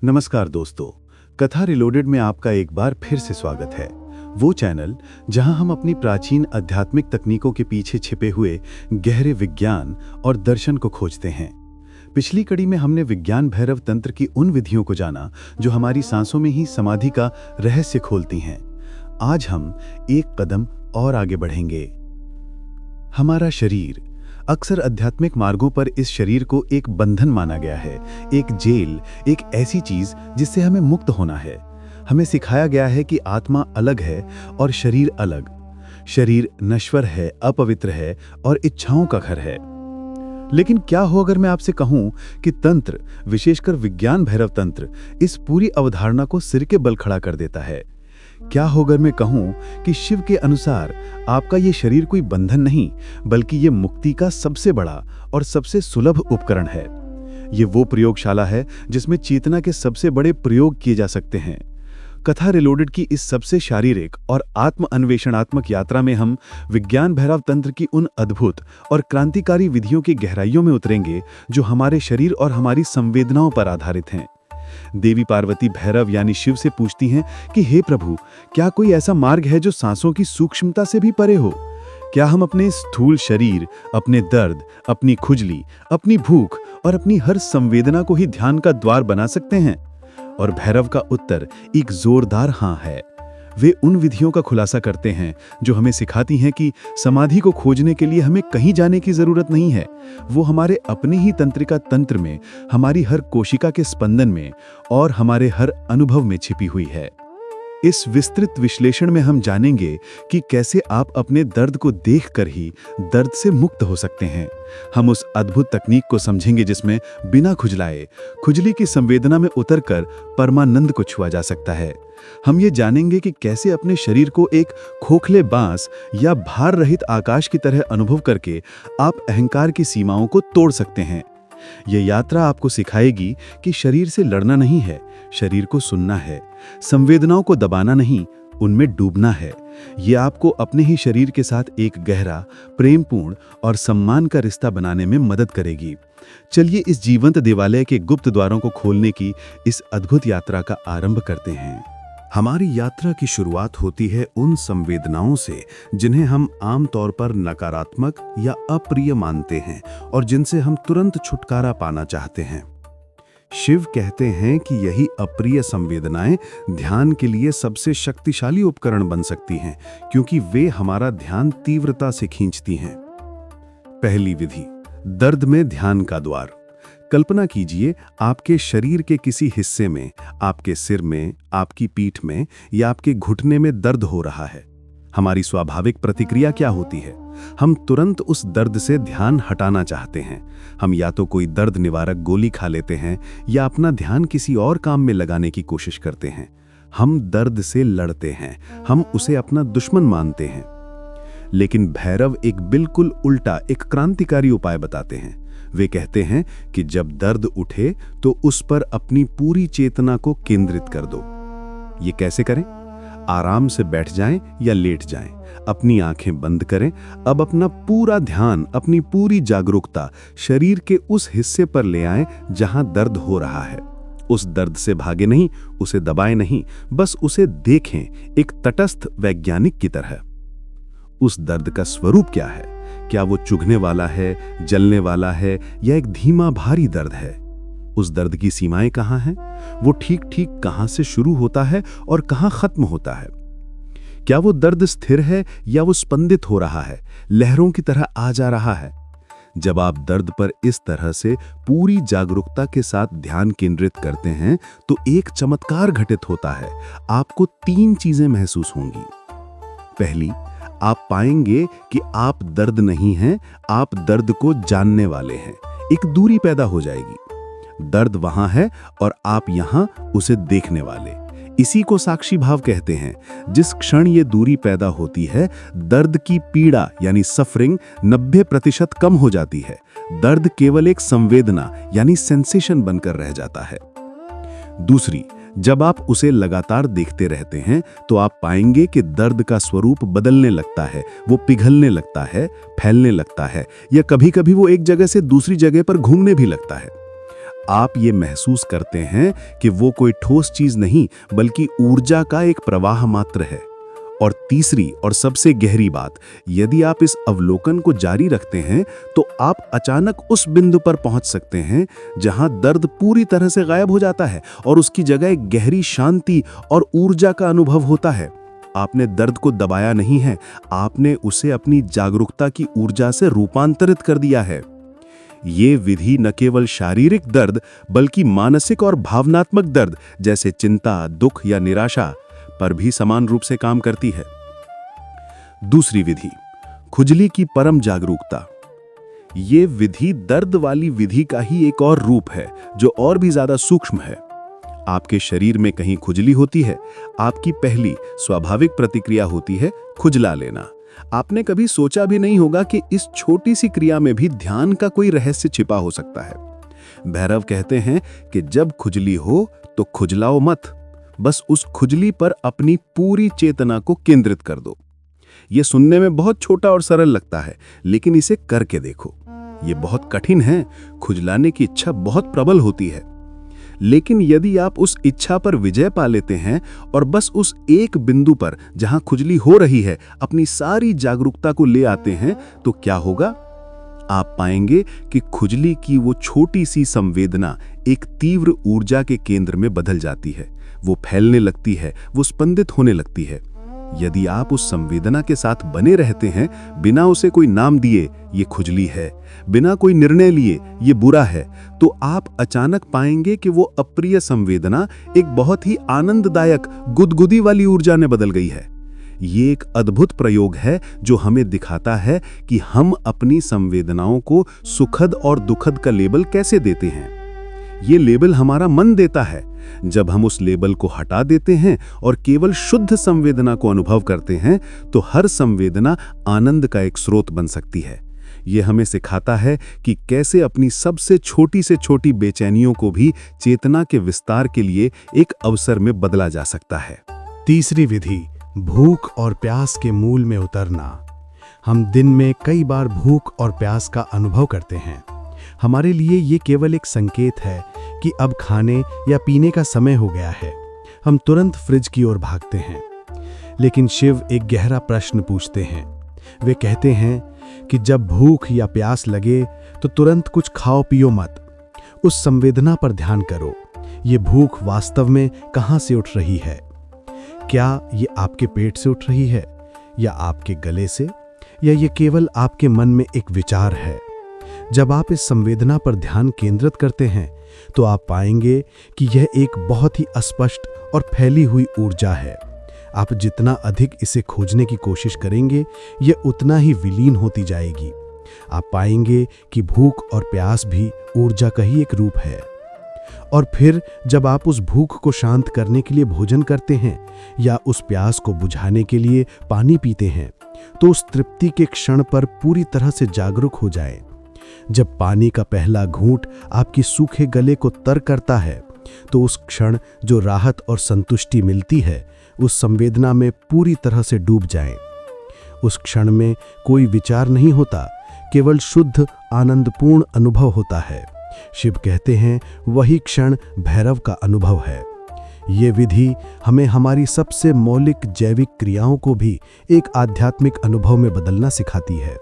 नमस्कार दोस्तों, कथा रिलोडेड में आपका एक बार फिर से स्वागत है। वो चैनल जहां हम अपनी प्राचीन आध्यात्मिक तकनीकों के पीछे छिपे हुए गहरे विज्ञान और दर्शन को खोजते हैं। पिछली कड़ी में हमने विज्ञान भैरव तंत्र की उन विधियों को जाना जो हमारी सांसों में ही समाधि का रहस्य खोलती हैं। आज हम एक कदम और आगे बढ़ेंगे। हमारा शरीर अक्सर आध्यात्मिक मार्गों पर इस शरीर को एक बंधन माना गया है, एक जेल, एक ऐसी चीज जिससे हमें मुक्त होना है। हमें सिखाया गया है कि आत्मा अलग है और शरीर अलग। शरीर नश्वर है, अपवित्र है और इच्छाओं का घर है। लेकिन क्या हो अगर मैं आपसे कहूं कि तंत्र, विशेषकर विज्ञान भैरव तंत्र, इस पूरी अवधारणा को सिर के बल खड़ा कर देता है? क्या हो अगर मैं कहूं कि शिव के अनुसार आपका ये शरीर कोई बंधन नहीं, बल्कि ये मुक्ति का सबसे बड़ा और सबसे सुलभ उपकरण है। ये वो प्रयोगशाला है जिसमें चेतना के सबसे बड़े प्रयोग किए जा सकते हैं। कथा रिलोडेड की इस सबसे शारीरिक और आत्म अन्वेषणात्मक यात्रा में हम विज्ञान भैरव तंत्र की उन अद्भुत और क्रांतिकारी विधियों की गहराइयों में उतरेंगे जो हमारे शरीर और हमारी संवेदनाओं पर आधारित हैं। देवी पार्वती भैरव यानी शिव से पूछती हैं कि हे प्रभु, क्या कोई ऐसा मार्ग है जो सांसों की सूक्ष्मता से भी परे हो? क्या हम अपने स्थूल शरीर, अपने दर्द, अपनी खुजली, अपनी भूख और अपनी हर संवेदना को ही ध्यान का द्वार बना सकते हैं? और भैरव का उत्तर एक जोरदार हाँ है। वे उन विधियों का खुलासा करते हैं जो हमें सिखाती हैं कि समाधि को खोजने के लिए हमें कहीं जाने की जरूरत नहीं है। वो हमारे अपने ही तंत्रिका तंत्र में, हमारी हर कोशिका के स्पंदन में और हमारे हर अनुभव में छिपी हुई है। इस विस्तृत विश्लेषण में हम जानेंगे कि कैसे आप अपने दर्द को देखकर ही दर्द से मुक्त हो सकते हैं। हम उस अद्भुत तकनीक को समझेंगे जिसमें बिना खुजलाए खुजली की संवेदना में उतरकर परमानंद को छुआ जा सकता है। हम ये जानेंगे कि कैसे अपने शरीर को एक खोखले बांस या भार रहित आकाश की तरह अनुभव करके आप अहंकार की सीमाओं को तोड़ सकते हैं। यह यात्रा आपको सिखाएगी कि शरीर से लड़ना नहीं है, शरीर को सुनना है, संवेदनाओं को दबाना नहीं, उनमें डूबना है। यह आपको अपने ही शरीर के साथ एक गहरा, प्रेमपूर्ण और सम्मान का रिश्ता बनाने में मदद करेगी। चलिए इस जीवंत देवालय के गुप्त द्वारों को खोलने की इस अद्भुत यात्रा का आरंभ करते हैं। हमारी यात्रा की शुरुआत होती है उन संवेदनाओं से जिन्हें हम आमतौर पर नकारात्मक या अप्रिय मानते हैं और जिनसे हम तुरंत छुटकारा पाना चाहते हैं। शिव कहते हैं कि यही अप्रिय संवेदनाएं ध्यान के लिए सबसे शक्तिशाली उपकरण बन सकती हैं, क्योंकि वे हमारा ध्यान तीव्रता से खींचती हैं। पहली विधि, दर्द में ध्यान का द्वार। कल्पना कीजिए आपके शरीर के किसी हिस्से में, आपके सिर में, आपकी पीठ में या आपके घुटने में दर्द हो रहा है। हमारी स्वाभाविक प्रतिक्रिया क्या होती है? हम तुरंत उस दर्द से ध्यान हटाना चाहते हैं। हम या तो कोई दर्द निवारक गोली खा लेते हैं या अपना ध्यान किसी और काम में लगाने की कोशिश करते हैं। हम दर्द से लड़ते हैं, हम उसे अपना दुश्मन मानते हैं। लेकिन भैरव एक बिल्कुल उल्टा, एक क्रांतिकारी उपाय बताते हैं। वे कहते हैं कि जब दर्द उठे तो उस पर अपनी पूरी चेतना को केंद्रित कर दो। ये कैसे करें? आराम से बैठ जाएं या लेट जाएं, अपनी आंखें बंद करें। अब अपना पूरा ध्यान, अपनी पूरी जागरूकता शरीर के उस हिस्से पर ले आएं जहां दर्द हो रहा है। उस दर्द से भागे नहीं, उसे दबाएं नहीं, बस उसे देखें एक तटस्थ वैज्ञानिक की तरह। उस दर्द का स्वरूप क्या है? क्या वो चुभने वाला है, जलने वाला है या एक धीमा भारी दर्द है? उस दर्द की सीमाएं कहाँ हैं? वो ठीक ठीक कहाँ से शुरू होता है और कहाँ खत्म होता है? क्या वो दर्द स्थिर है या वो स्पंदित हो रहा है, लहरों की तरह आ जा रहा है? जब आप दर्द पर इस तरह से पूरी जागरूकता के साथ ध्यान केंद्रित करते हैं तो एक चमत्कार घटित होता है। आपको 3 चीजें महसूस होंगी। पहली, आप पाएंगे कि आप दर्द नहीं हैं, आप दर्द को जानने वाले हैं। एक दूरी पैदा हो जाएगी। दर्द वहां है और आप यहां उसे देखने वाले। इसी को साक्षी भाव कहते हैं। जिस क्षण ये दूरी पैदा होती है, दर्द की पीड़ा यानी सफरिंग 90% कम हो जाती है। दर्द केवल एक संवेदना यानी सेंसेशन बनकर रह जाता है। दूसरी, जब आप उसे लगातार देखते रहते हैं तो आप पाएंगे कि दर्द का स्वरूप बदलने लगता है। वो पिघलने लगता है, फैलने लगता है या कभी-कभी वो एक जगह से दूसरी जगह पर घूमने भी लगता है। आप ये महसूस करते हैं कि वो कोई ठोस चीज नहीं बल्कि ऊर्जा का एक प्रवाह मात्र है। और तीसरी और सबसे गहरी बात, यदि आप इस अवलोकन को जारी रखते हैं तो आप अचानक उस बिंदु पर पहुंच सकते हैं जहां दर्द पूरी तरह से गायब हो जाता है और उसकी जगह एक गहरी शांति और ऊर्जा का अनुभव होता है। आपने दर्द को दबाया नहीं है, आपने उसे अपनी जागरूकता की ऊर्जा से रूपांतरित कर दिया है। ये विधि न केवल शारीरिक दर्द बल्कि मानसिक और भावनात्मक दर्द जैसे चिंता, दुख या निराशा पर भी समान रूप से काम करती है। दूसरी विधि, खुजली की परम जागरूकता। ये विधि दर्द वाली विधि का ही एक और रूप है जो और भी ज्यादा सूक्ष्म है। आपके शरीर में कहीं खुजली होती है, आपकी पहली स्वाभाविक प्रतिक्रिया होती है खुजला लेना। आपने कभी सोचा भी नहीं होगा कि इस छोटी सी क्रिया में भी ध्यान का कोई रहस्य छिपा हो सकता है। भैरव कहते हैं कि जब खुजली हो तो खुजलाओ मत, बस उस खुजली पर अपनी पूरी चेतना को केंद्रित कर दो। यह सुनने में बहुत छोटा और सरल लगता है, लेकिन इसे करके देखो। यह बहुत कठिन है, खुजलाने की इच्छा बहुत प्रबल होती है। लेकिन यदि आप उस इच्छा पर विजय पा लेते हैं और बस उस एक बिंदु पर जहां खुजली हो रही है अपनी सारी जागरूकता को ले आते हैं, तो क्या होगा? आप पाएंगे कि खुजली की वो छोटी सी संवेदना एक तीव्र ऊर्जा के केंद्र में बदल जाती है। वो फैलने लगती है, वो स्पंदित होने लगती है। यदि आप उस संवेदना के साथ बने रहते हैं, बिना उसे कोई नाम दिए ये खुजली है, बिना कोई निर्णय लिए ये बुरा है, तो आप अचानक पाएंगे कि वो अप्रिय संवेदना एक बहुत ही आनंददायक गुदगुदी वाली ऊर्जा में बदल गई है। ये एक अद्भुत प्रयोग है जो हमें दिखाता है कि हम अपनी संवेदनाओं को सुखद और दुखद का लेबल कैसे देते हैं। ये लेबल हमारा मन देता है। जब हम उस लेबल को हटा देते हैं और केवल शुद्ध संवेदना को अनुभव करते हैं, तो हर संवेदना आनंद का एक स्रोत बन सकती है। ये हमें सिखाता है कि कैसे अपनी सबसे छोटी से छोटी बेचैनियों को भी चेतना के विस्तार के लिए एक अवसर में बदला जा सकता है। तीसरी विधि, भूख और प्यास के मूल में उतरना। हम दिन में कई बार भूख और प्यास का अनुभव करते हैं। हमारे लिए ये केवल एक संकेत है कि अब खाने या पीने का समय हो गया है। हम तुरंत फ्रिज की ओर भागते हैं। लेकिन शिव एक गहरा प्रश्न पूछते हैं। वे कहते हैं कि जब भूख या प्यास लगे तो तुरंत कुछ खाओ पियो मत। उस संवेदना पर ध्यान करो। ये भूख वास्तव में कहाँ से उठ रही है? क्या ये आपके पेट से उठ रही है, या आपके गले से, या ये केवल आपके मन में एक विचार है? जब आप इस संवेदना पर ध्यान केंद्रित करते हैं तो आप पाएंगे कि यह एक बहुत ही अस्पष्ट और फैली हुई ऊर्जा है। आप जितना अधिक इसे खोजने की कोशिश करेंगे, यह उतना ही विलीन होती जाएगी। आप पाएंगे कि भूख और प्यास भी ऊर्जा का ही एक रूप है। और फिर जब आप उस भूख को शांत करने के लिए भोजन करते हैं या उस प्यास को बुझाने के लिए पानी पीते हैं, तो उस तृप्ति के क्षण पर पूरी तरह से जागरूक हो जाएं। जब पानी का पहला घूंट आपकी सूखे गले को तर करता है, तो उस क्षण जो राहत और संतुष्टि मिलती है, उस संवेदना में पूरी तरह से डूब जाएं। उस क्षण में कोई विचार नहीं होता, केवल शुद्ध आनंदपूर्ण अनुभव होता है। शिव कहते हैं वही क्षण भैरव का अनुभव है। ये विधि हमें हमारी सबसे मौलिक जैविक क्रियाओं को भी एक आध्यात्मिक अनुभव में बदलना सिखाती है।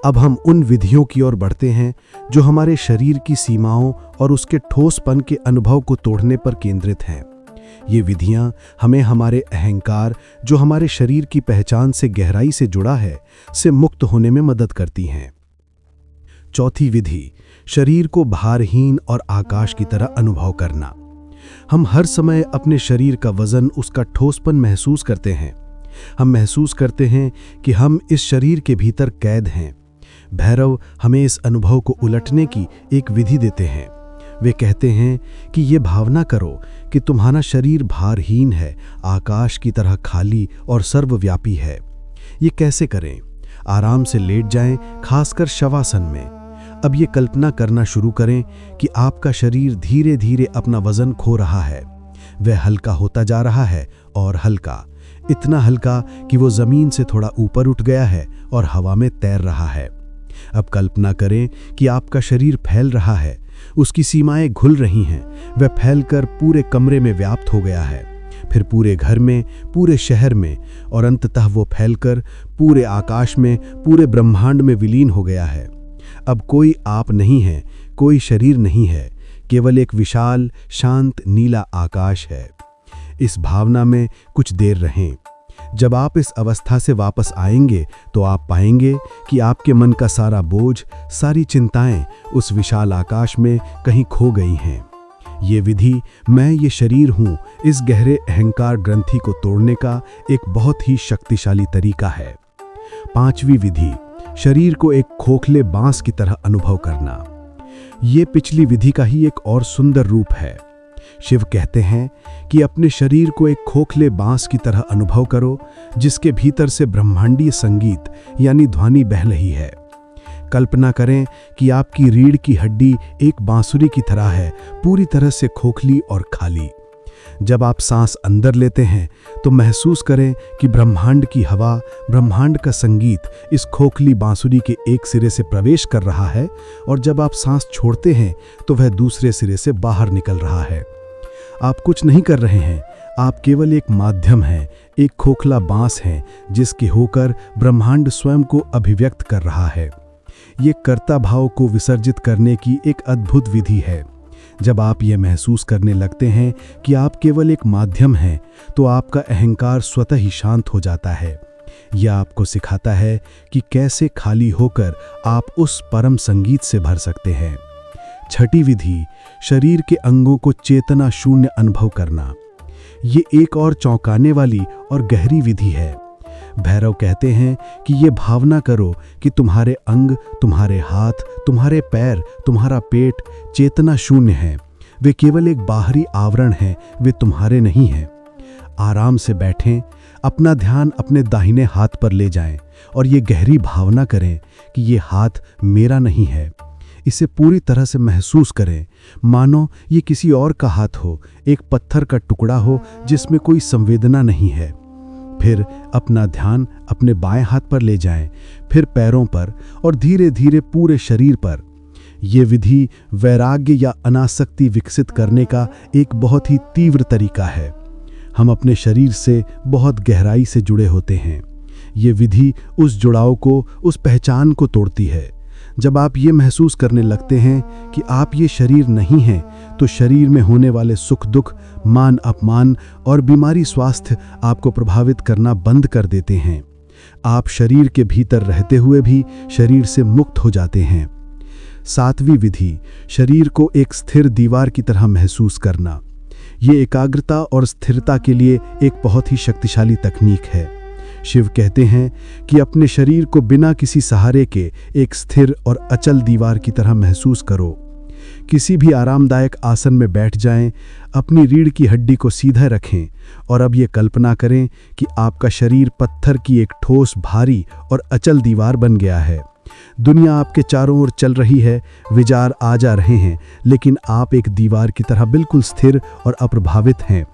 अब हम उन विधियों की ओर बढ़ते हैं जो हमारे शरीर की सीमाओं और उसके ठोसपन के अनुभव को तोड़ने पर केंद्रित हैं। ये विधियां हमें हमारे अहंकार, जो हमारे शरीर की पहचान से गहराई से जुड़ा है, से मुक्त होने में मदद करती हैं। चौथी विधि, शरीर को भारहीन और आकाश की तरह अनुभव करना। हम हर समय अपने शरीर का वजन, उसका ठोसपन महसूस करते हैं। हम महसूस करते हैं कि हम इस शरीर के भीतर कैद हैं। भैरव हमें इस अनुभव को उलटने की एक विधि देते हैं। वे कहते हैं कि ये भावना करो कि तुम्हारा शरीर भारहीन है, आकाश की तरह खाली और सर्वव्यापी है। ये कैसे करें? आराम से लेट जाएं, खासकर शवासन में। अब ये कल्पना करना शुरू करें कि आपका शरीर धीरे धीरे अपना वजन खो रहा है। वह हल्का होता जा रहा है और हल्का, इतना हल्का कि वो जमीन से थोड़ा ऊपर उठ गया है और हवा में तैर रहा है। अब कल्पना करें कि आपका शरीर फैल रहा है, उसकी सीमाएं घुल रही हैं, वह फैलकर पूरे कमरे में व्याप्त हो गया है, फिर पूरे घर में, पूरे शहर में, और अंततः वो फैलकर पूरे आकाश में, पूरे ब्रह्मांड में विलीन हो गया है। अब कोई आप नहीं है, कोई शरीर नहीं है, केवल एक विशाल शांत नीला आकाश है। इस भावना में कुछ देर रहें। जब आप इस अवस्था से वापस आएंगे तो आप पाएंगे कि आपके मन का सारा बोझ, सारी चिंताएं उस विशाल आकाश में कहीं खो गई हैं। ये विधि मैं ये शरीर हूँ, इस गहरे अहंकार ग्रंथि को तोड़ने का एक बहुत ही शक्तिशाली तरीका है। 5वीं विधि, शरीर को एक खोखले बांस की तरह अनुभव करना। ये पिछली विधि का ही एक और सुंदर रूप है। शिव कहते हैं कि अपने शरीर को एक खोखले बांस की तरह अनुभव करो, जिसके भीतर से ब्रह्मांडीय संगीत यानी ध्वनि बह रही है। कल्पना करें कि आपकी रीढ़ की हड्डी एक बांसुरी की तरह है, पूरी तरह से खोखली और खाली। जब आप सांस अंदर लेते हैं तो महसूस करें कि ब्रह्मांड की हवा, ब्रह्मांड का संगीत इस खोखली बांसुरी के एक सिरे से प्रवेश कर रहा है, और जब आप सांस छोड़ते हैं तो वह दूसरे सिरे से बाहर निकल रहा है। आप कुछ नहीं कर रहे हैं, आप केवल एक माध्यम हैं, एक खोखला बांस हैं, जिसके होकर ब्रह्मांड स्वयं को अभिव्यक्त कर रहा है। ये कर्ता भाव को विसर्जित करने की एक अद्भुत विधि है। जब आप ये महसूस करने लगते हैं कि आप केवल एक माध्यम हैं, तो आपका अहंकार स्वतः ही शांत हो जाता है। यह आपको सिखाता है कि कैसे खाली होकर आप उस परम संगीत से भर सकते हैं। 6ठी विधि, शरीर के अंगों को चेतना शून्य अनुभव करना। ये एक और चौंकाने वाली और गहरी विधि है। भैरव कहते हैं कि ये भावना करो कि तुम्हारे अंग, तुम्हारे हाथ, तुम्हारे पैर, तुम्हारा पेट चेतना शून्य है। वे केवल एक बाहरी आवरण हैं, वे तुम्हारे नहीं हैं। आराम से बैठें, अपना ध्यान अपने दाहिने हाथ पर ले जाएं और ये गहरी भावना करें कि ये हाथ मेरा नहीं है। इसे पूरी तरह से महसूस करें, मानो ये किसी और का हाथ हो, एक पत्थर का टुकड़ा हो जिसमें कोई संवेदना नहीं है। फिर अपना ध्यान अपने बाएं हाथ पर ले जाएं, फिर पैरों पर और धीरे धीरे पूरे शरीर पर। यह विधि वैराग्य या अनासक्ति विकसित करने का एक बहुत ही तीव्र तरीका है। हम अपने शरीर से बहुत गहराई से जुड़े होते हैं। ये विधि उस जुड़ाव को, उस पहचान को तोड़ती है। जब आप ये महसूस करने लगते हैं कि आप ये शरीर नहीं हैं, तो शरीर में होने वाले सुख दुख, मान अपमान और बीमारी स्वास्थ्य आपको प्रभावित करना बंद कर देते हैं। आप शरीर के भीतर रहते हुए भी शरीर से मुक्त हो जाते हैं। 7वीं विधि, शरीर को एक स्थिर दीवार की तरह महसूस करना। ये एकाग्रता और स्थिरता के लिए एक बहुत ही शक्तिशाली तकनीक है। शिव कहते हैं कि अपने शरीर को बिना किसी सहारे के एक स्थिर और अचल दीवार की तरह महसूस करो। किसी भी आरामदायक आसन में बैठ जाएं, अपनी रीढ़ की हड्डी को सीधा रखें और अब ये कल्पना करें कि आपका शरीर पत्थर की एक ठोस, भारी और अचल दीवार बन गया है। दुनिया आपके चारों ओर चल रही है, विचार आ जा रहे हैं, लेकिन आप एक दीवार की तरह बिल्कुल स्थिर और अप्रभावित हैं।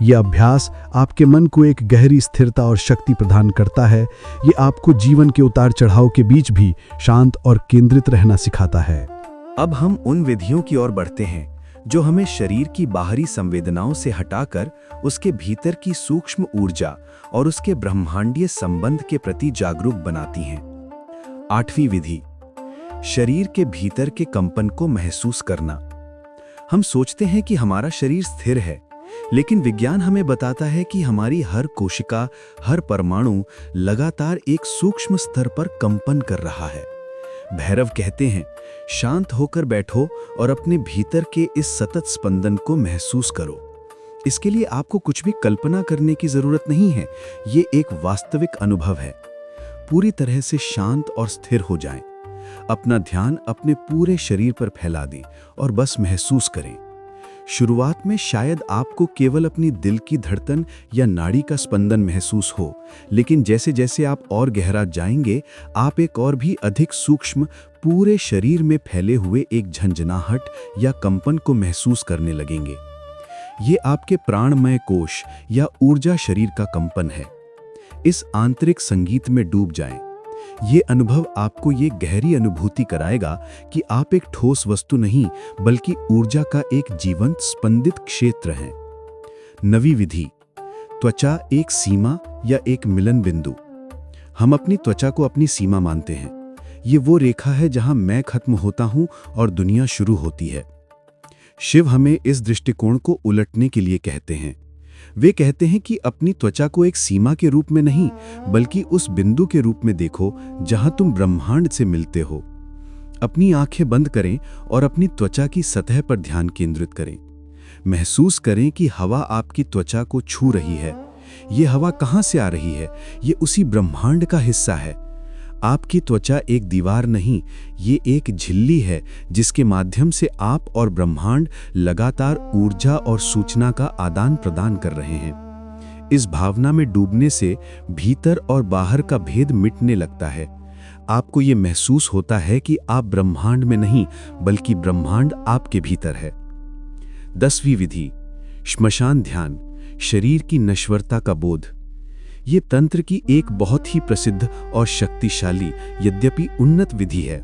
यह अभ्यास आपके मन को एक गहरी स्थिरता और शक्ति प्रदान करता है। ये आपको जीवन के उतार चढ़ाव के बीच भी शांत और केंद्रित रहना सिखाता है। अब हम उन विधियों की ओर बढ़ते हैं जो हमें शरीर की बाहरी संवेदनाओं से हटाकर उसके भीतर की सूक्ष्म ऊर्जा और उसके ब्रह्मांडीय संबंध के प्रति जागरूक बनाती हैं। 8वीं विधि, शरीर के भीतर के कंपन को महसूस करना। हम सोचते हैं कि हमारा शरीर स्थिर है, लेकिन विज्ञान हमें बताता है कि हमारी हर कोशिका, हर परमाणु लगातार एक सूक्ष्म स्तर पर कंपन कर रहा है। भैरव कहते हैं, शांत होकर बैठो और अपने भीतर के इस सतत स्पंदन को महसूस करो। इसके लिए आपको कुछ भी कल्पना करने की जरूरत नहीं है, ये एक वास्तविक अनुभव है। पूरी तरह से शांत और स्थिर हो जाएं। अपना ध्यान अपने पूरे शरीर पर फैला दें और बस महसूस करें। शुरुआत में शायद आपको केवल अपनी दिल की धड़कन या नाड़ी का स्पंदन महसूस हो, लेकिन जैसे जैसे आप और गहरा जाएंगे, आप एक और भी अधिक सूक्ष्म, पूरे शरीर में फैले हुए एक झंझनाहट या कंपन को महसूस करने लगेंगे। ये आपके प्राणमय कोश या ऊर्जा शरीर का कंपन है। इस आंतरिक संगीत में डूब जाएं। ये अनुभव आपको ये गहरी अनुभूति कराएगा कि आप एक ठोस वस्तु नहीं बल्कि ऊर्जा का एक जीवंत स्पंदित क्षेत्र हैं। नवी विधि, त्वचा एक सीमा या एक मिलन बिंदु। हम अपनी त्वचा को अपनी सीमा मानते हैं। ये वो रेखा है जहां मैं खत्म होता हूं और दुनिया शुरू होती है। शिव हमें इस दृष्टिकोण को उलटने के लिए कहते हैं। वे कहते हैं कि अपनी त्वचा को एक सीमा के रूप में नहीं बल्कि उस बिंदु के रूप में देखो जहां तुम ब्रह्मांड से मिलते हो। अपनी आंखें बंद करें और अपनी त्वचा की सतह पर ध्यान केंद्रित करें। महसूस करें कि हवा आपकी त्वचा को छू रही है। ये हवा कहां से आ रही है? ये उसी ब्रह्मांड का हिस्सा है। आपकी त्वचा एक दीवार नहीं, ये एक झिल्ली है जिसके माध्यम से आप और ब्रह्मांड लगातार ऊर्जा और सूचना का आदान प्रदान कर रहे हैं। इस भावना में डूबने से भीतर और बाहर का भेद मिटने लगता है। आपको ये महसूस होता है कि आप ब्रह्मांड में नहीं बल्कि ब्रह्मांड आपके भीतर है। 10वीं विधि, श्मशान ध्यान, शरीर की नश्वरता का बोध। ये तंत्र की एक बहुत ही प्रसिद्ध और शक्तिशाली यद्यपि उन्नत विधि है।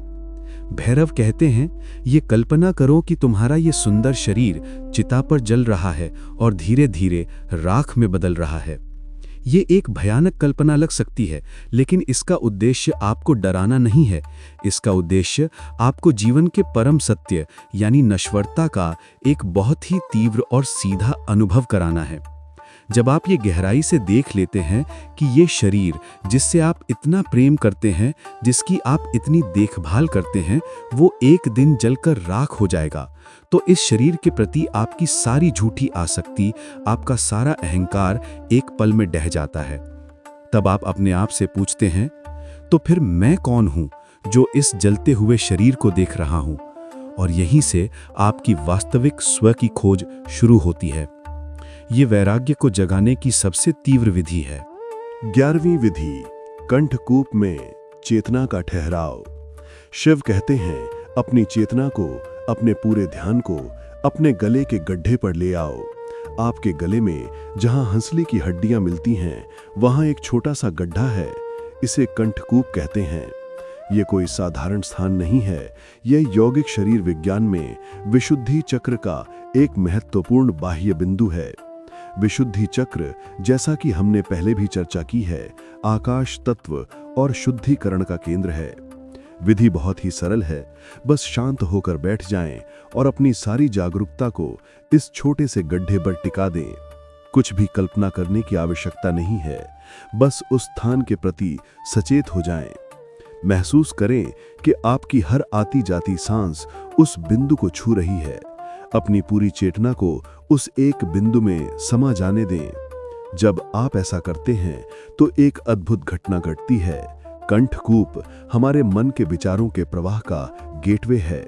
भैरव कहते हैं, ये कल्पना करो कि तुम्हारा ये सुंदर शरीर चिता पर जल रहा है और धीरे धीरे राख में बदल रहा है। ये एक भयानक कल्पना लग सकती है, लेकिन इसका उद्देश्य आपको डराना नहीं है। इसका उद्देश्य आपको जीवन के परम सत्य यानी नश्वरता का एक बहुत ही तीव्र और सीधा अनुभव कराना है। जब आप ये गहराई से देख लेते हैं कि ये शरीर जिससे आप इतना प्रेम करते हैं, जिसकी आप इतनी देखभाल करते हैं, वो एक दिन जलकर राख हो जाएगा, तो इस शरीर के प्रति आपकी सारी झूठी आसक्ति, आपका सारा अहंकार एक पल में ढह जाता है। तब आप अपने आप से पूछते हैं, तो फिर मैं कौन हूं जो इस जलते हुए शरीर को देख रहा हूं? और यहीं से आपकी वास्तविक स्व की खोज शुरू होती है। ये वैराग्य को जगाने की सबसे तीव्र विधि है। 11वीं विधि, कंठकूप में चेतना का ठहराव। शिव कहते हैं, अपनी चेतना को, अपने पूरे ध्यान को अपने गले के गड्ढे पर ले आओ। आपके गले में जहां हंसली की हड्डियां मिलती हैं, वहां एक छोटा सा गड्ढा है। इसे कंठकूप कहते हैं। ये कोई साधारण स्थान नहीं है। यह यौगिक शरीर विज्ञान में विशुद्धि चक्र का एक महत्वपूर्ण बाह्य बिंदु है। विशुद्धि चक्र, जैसा कि हमने पहले भी चर्चा की है, आकाश तत्व और शुद्धिकरण का केंद्र है। विधि बहुत ही सरल है। बस शांत होकर बैठ जाएं और अपनी सारी जागरूकता को इस छोटे से गड्ढे पर टिका दें। कुछ भी कल्पना करने की आवश्यकता नहीं है। बस उस स्थान के प्रति सचेत हो जाएं। महसूस करें कि आपकी हर आती जाती सांस उस बिंदु को छू रही है। अपनी पूरी चेतना को उस एक बिंदु में समा जाने दें। जब आप ऐसा करते हैं तो एक अद्भुत घटना घटती है। कंठकूप हमारे मन के विचारों के प्रवाह का गेटवे है।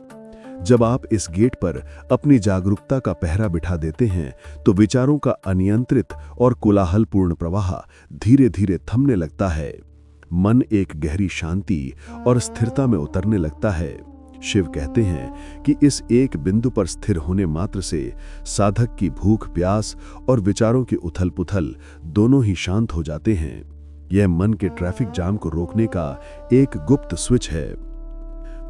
जब आप इस गेट पर अपनी जागरूकता का पहरा बिठा देते हैं तो विचारों का अनियंत्रित और कोलाहलपूर्ण प्रवाह धीरे धीरे थमने लगता है। मन एक गहरी शांति और स्थिरता में उतरने लगता है। शिव कहते हैं कि इस एक बिंदु पर स्थिर होने मात्र से साधक की भूख प्यास और विचारों की उथल पुथल दोनों ही शांत हो जाते हैं। यह मन के ट्रैफिक जाम को रोकने का एक गुप्त स्विच है।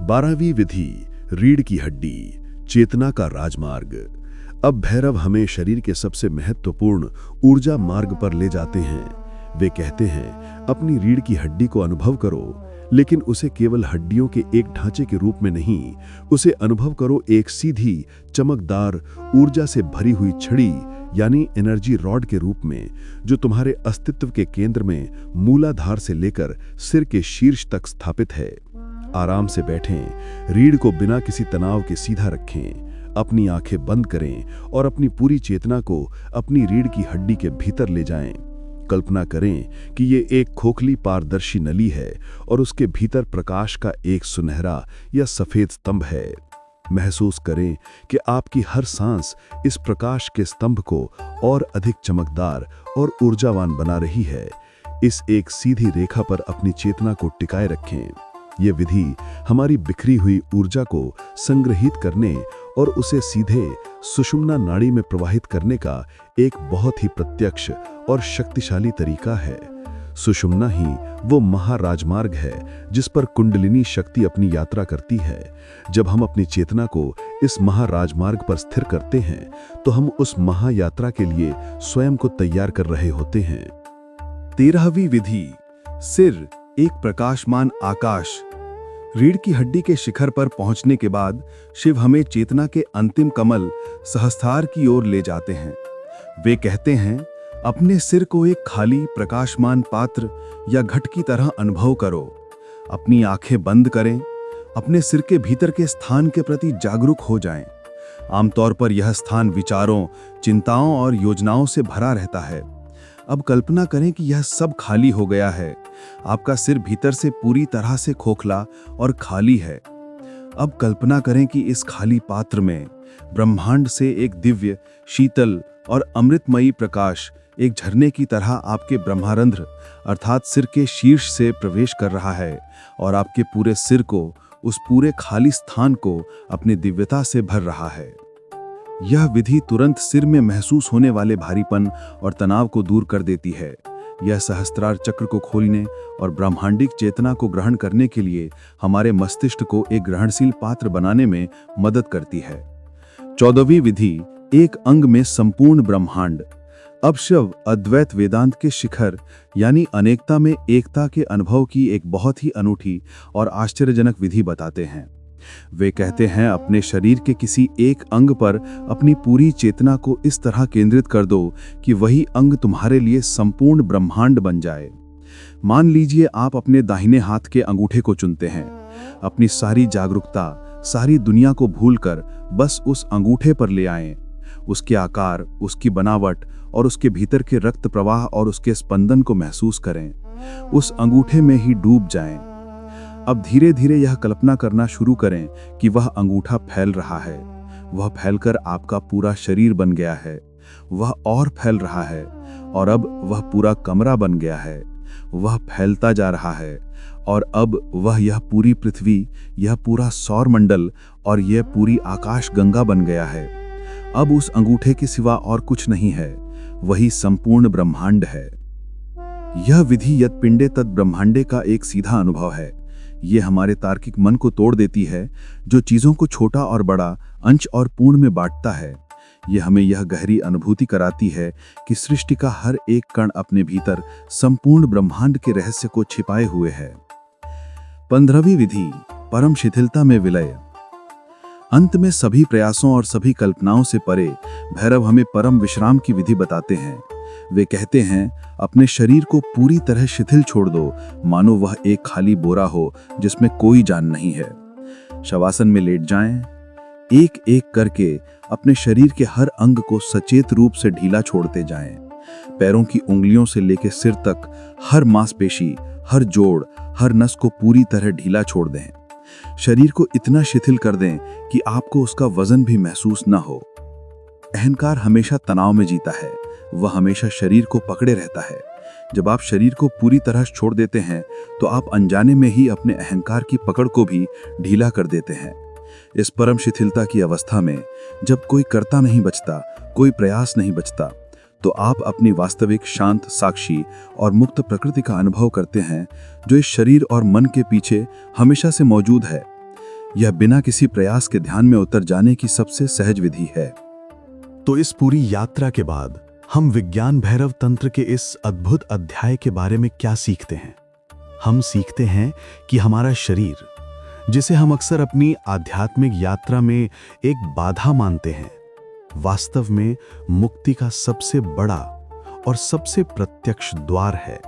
12वीं विधि, रीढ़ की हड्डी, चेतना का राजमार्ग। अब भैरव हमें शरीर के सबसे महत्वपूर्ण ऊर्जा मार्ग पर ले जाते हैं। वे कहते हैं, अपनी रीढ़ की हड्डी को अनुभव करो, लेकिन उसे केवल हड्डियों के एक ढांचे के रूप में नहीं, उसे अनुभव करो एक सीधी, चमकदार, ऊर्जा से भरी हुई छड़ी यानी एनर्जी रॉड के रूप में, जो तुम्हारे अस्तित्व के केंद्र में मूलाधार से लेकर सिर के शीर्ष तक स्थापित है। आराम से बैठें, रीढ़ को बिना किसी तनाव के सीधा रखें, अपनी आंखें बंद करें और अपनी पूरी चेतना को अपनी रीढ़ की हड्डी के भीतर ले जाएं। कल्पना करें कि ये एक खोखली पारदर्शी नली है और उसके भीतर प्रकाश का एक सुनहरा या सफेद स्तंभ है। महसूस करें कि आपकी हर सांस इस प्रकाश के स्तंभ को और अधिक चमकदार और ऊर्जावान बना रही है। इस एक सीधी रेखा पर अपनी चेतना को टिकाए रखें। ये विधि हमारी बिखरी हुई ऊर्जा को संग्रहित करने और उसे सीधे सुषुम्ना नाड़ी में प्रवाहित करने का एक बहुत ही प्रत्यक्ष और शक्तिशाली तरीका है। सुषुम्ना ही वो महाराजमार्ग है जिस पर कुंडलिनी शक्ति अपनी यात्रा करती है। जब हम अपनी चेतना को इस महाराजमार्ग पर स्थिर करते हैं तो हम उस महायात्रा के लिए स्वयं को तैयार कर रहे होते हैं। 13वीं विधि, सिर एक प्रकाशमान आकाश। रीढ़ की हड्डी के शिखर पर पहुंचने के बाद शिव हमें चेतना के अंतिम कमल सहस्त्रार की ओर ले जाते हैं। वे कहते हैं, अपने सिर को एक खाली प्रकाशमान पात्र या घट की तरह अनुभव करो। अपनी आंखें बंद करें, अपने सिर के भीतर के स्थान के प्रति जागरूक हो जाएं। आमतौर पर यह स्थान विचारों, चिंताओं और योजनाओं से भरा रहता है। अब कल्पना करें कि यह सब खाली हो गया है। आपका सिर भीतर से पूरी तरह से खोखला और खाली है। अब कल्पना करें कि इस खाली पात्र में ब्रह्मांड से एक दिव्य, शीतल और अमृतमयी प्रकाश एक झरने की तरह आपके ब्रह्मारंध्र अर्थात सिर के शीर्ष से प्रवेश कर रहा है और आपके पूरे सिर को, उस पूरे खाली स्थान को अपनी दिव्यता से भर रहा है। यह विधि तुरंत सिर में महसूस होने वाले भारीपन और तनाव को दूर कर देती है। यह सहस्त्रार चक्र को खोलने और ब्रह्मांडिक चेतना को ग्रहण करने के लिए हमारे मस्तिष्क को एक ग्रहणशील पात्र बनाने में मदद करती है। 14वीं विधि, एक अंग में संपूर्ण ब्रह्मांड। अब शिव अद्वैत वेदांत के शिखर यानी अनेकता में एकता के अनुभव की एक बहुत ही अनूठी और आश्चर्यजनक विधि बताते हैं। वे कहते हैं, अपने शरीर के किसी एक अंग पर अपनी पूरी चेतना को इस तरह केंद्रित कर दो कि वही अंग तुम्हारे लिए संपूर्ण ब्रह्मांड बन जाए। मान लीजिए आप अपने दाहिने हाथ के अंगूठे को चुनते हैं। अपनी सारी जागरूकता, सारी दुनिया को भूलकर बस उस अंगूठे पर ले आएं। उसके आकार, उसकी बनावट और उसके भीतर के रक्त प्रवाह और उसके स्पंदन को महसूस करें। उस अंगूठे में ही डूब जाएं। अब धीरे धीरे यह कल्पना करना शुरू करें कि वह अंगूठा फैल रहा है। वह फैलकर आपका पूरा शरीर बन गया है। वह और फैल रहा है और अब वह पूरा कमरा बन गया है। वह फैलता जा रहा है और अब वह यह पूरी पृथ्वी, यह पूरा सौर मंडल और यह पूरी आकाश गंगा बन गया है। अब उस अंगूठे के सिवा और कुछ नहीं है, वही संपूर्ण ब्रह्मांड है। यह विधि यत् पिंडे तत् ब्रह्मांडे का एक सीधा अनुभव है। ये हमारे तार्किक मन को तोड़ देती है, जो चीजों को छोटा और बड़ा, अंश और पूर्ण में बांटता है। यह हमें यह गहरी अनुभूति कराती है कि सृष्टि का हर एक कण अपने भीतर संपूर्ण ब्रह्मांड के रहस्य को छिपाए हुए है। 15वीं विधि, परम शिथिलता में विलय। अंत में सभी प्रयासों और सभी कल्पनाओं से परे भैरव हमें परम विश्राम की विधि बताते हैं। वे कहते हैं, अपने शरीर को पूरी तरह शिथिल छोड़ दो, मानो वह एक खाली बोरा हो जिसमें कोई जान नहीं है। शवासन में लेट जाएं। एक एक करके अपने शरीर के हर अंग को सचेत रूप से ढीला छोड़ते जाएं। पैरों की उंगलियों से लेकर सिर तक हर मांसपेशी, हर जोड़, हर नस को पूरी तरह ढीला छोड़ दें। शरीर को इतना शिथिल कर दें कि आपको उसका वजन भी महसूस न हो। अहंकार हमेशा तनाव में जीता है। वह हमेशा शरीर को पकड़े रहता है। जब आप शरीर को पूरी तरह छोड़ देते हैं तो आप अनजाने में ही अपने अहंकार की पकड़ को भी ढीला कर देते हैं। इस परम शिथिलता की अवस्था में जब कोई कर्ता नहीं बचता, कोई प्रयास नहीं बचता, तो आप अपनी वास्तविक शांत, साक्षी और मुक्त प्रकृति का अनुभव करते हैं, जो इस शरीर और मन के पीछे हमेशा से मौजूद है। यह बिना किसी प्रयास के ध्यान में उतर जाने की सबसे सहज विधि है। तो इस पूरी यात्रा के बाद हम विज्ञान भैरव तंत्र के इस अद्भुत अध्याय के बारे में क्या सीखते हैं? हम सीखते हैं कि हमारा शरीर, जिसे हम अक्सर अपनी आध्यात्मिक यात्रा में एक बाधा मानते हैं, वास्तव में मुक्ति का सबसे बड़ा और सबसे प्रत्यक्ष द्वार है।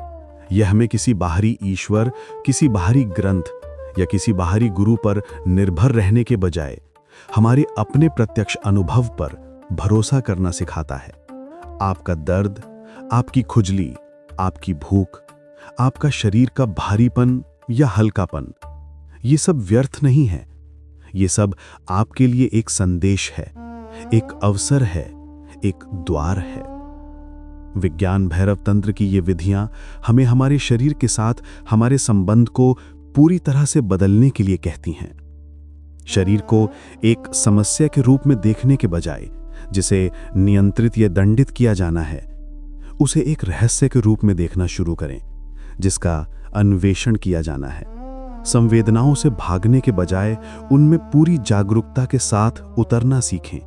यह हमें किसी बाहरी ईश्वर, किसी बाहरी ग्रंथ या किसी बाहरी गुरु पर निर्भर रहने के बजाय हमारे अपने प्रत्यक्ष अनुभव पर भरोसा करना सिखाता है। आपका दर्द, आपकी खुजली, आपकी भूख, आपका शरीर का भारीपन या हल्कापन, ये सब व्यर्थ नहीं है। ये सब आपके लिए एक संदेश है, एक अवसर है, एक द्वार है। विज्ञान भैरव तंत्र की ये विधियां हमें हमारे शरीर के साथ हमारे संबंध को पूरी तरह से बदलने के लिए कहती हैं। शरीर को एक समस्या के रूप में देखने के बजाय जिसे नियंत्रित या दंडित किया जाना है, उसे एक रहस्य के रूप में देखना शुरू करें, जिसका अन्वेषण किया जाना है। संवेदनाओं से भागने के बजाय उनमें पूरी जागरूकता के साथ उतरना सीखें।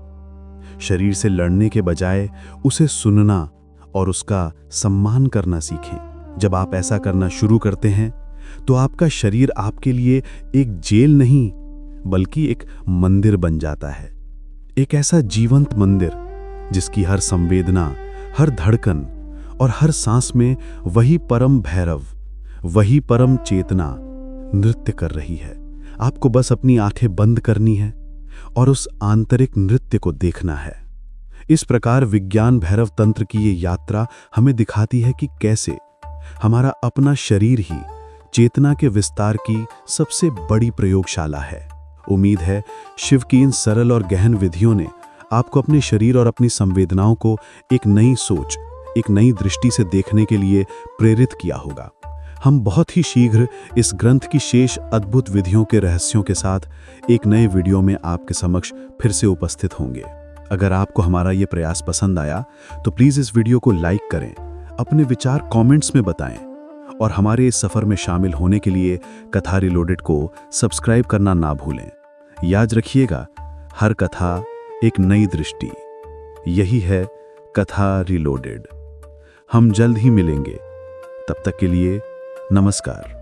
शरीर से लड़ने के बजाय उसे सुनना और उसका सम्मान करना सीखें। जब आप ऐसा करना शुरू करते हैं तो आपका शरीर आपके लिए एक जेल नहीं बल्कि एक मंदिर बन जाता है। एक ऐसा जीवंत मंदिर जिसकी हर संवेदना, हर धड़कन और हर सांस में वही परम भैरव, वही परम चेतना नृत्य कर रही है। आपको बस अपनी आंखें बंद करनी है और उस आंतरिक नृत्य को देखना है। इस प्रकार विज्ञान भैरव तंत्र की ये यात्रा हमें दिखाती है कि कैसे हमारा अपना शरीर ही चेतना के विस्तार की सबसे बड़ी प्रयोगशाला है। उम्मीद है शिव की इन सरल और गहन विधियों ने आपको अपने शरीर और अपनी संवेदनाओं को एक नई सोच, एक नई दृष्टि से देखने के लिए प्रेरित किया होगा। हम बहुत ही शीघ्र इस ग्रंथ की शेष अद्भुत विधियों के रहस्यों के साथ एक नए वीडियो में आपके समक्ष फिर से उपस्थित होंगे। अगर आपको हमारा ये प्रयास पसंद आया तो प्लीज़ इस वीडियो को लाइक करें, अपने विचार कमेंट्स में बताएं और हमारे इस सफ़र में शामिल होने के लिए कथा रिलोडेड को सब्सक्राइब करना ना भूलें। याद रखिएगा, हर कथा एक नई दृष्टि। यही है कथा रिलोडेड। हम जल्द ही मिलेंगे। तब तक के लिए नमस्कार।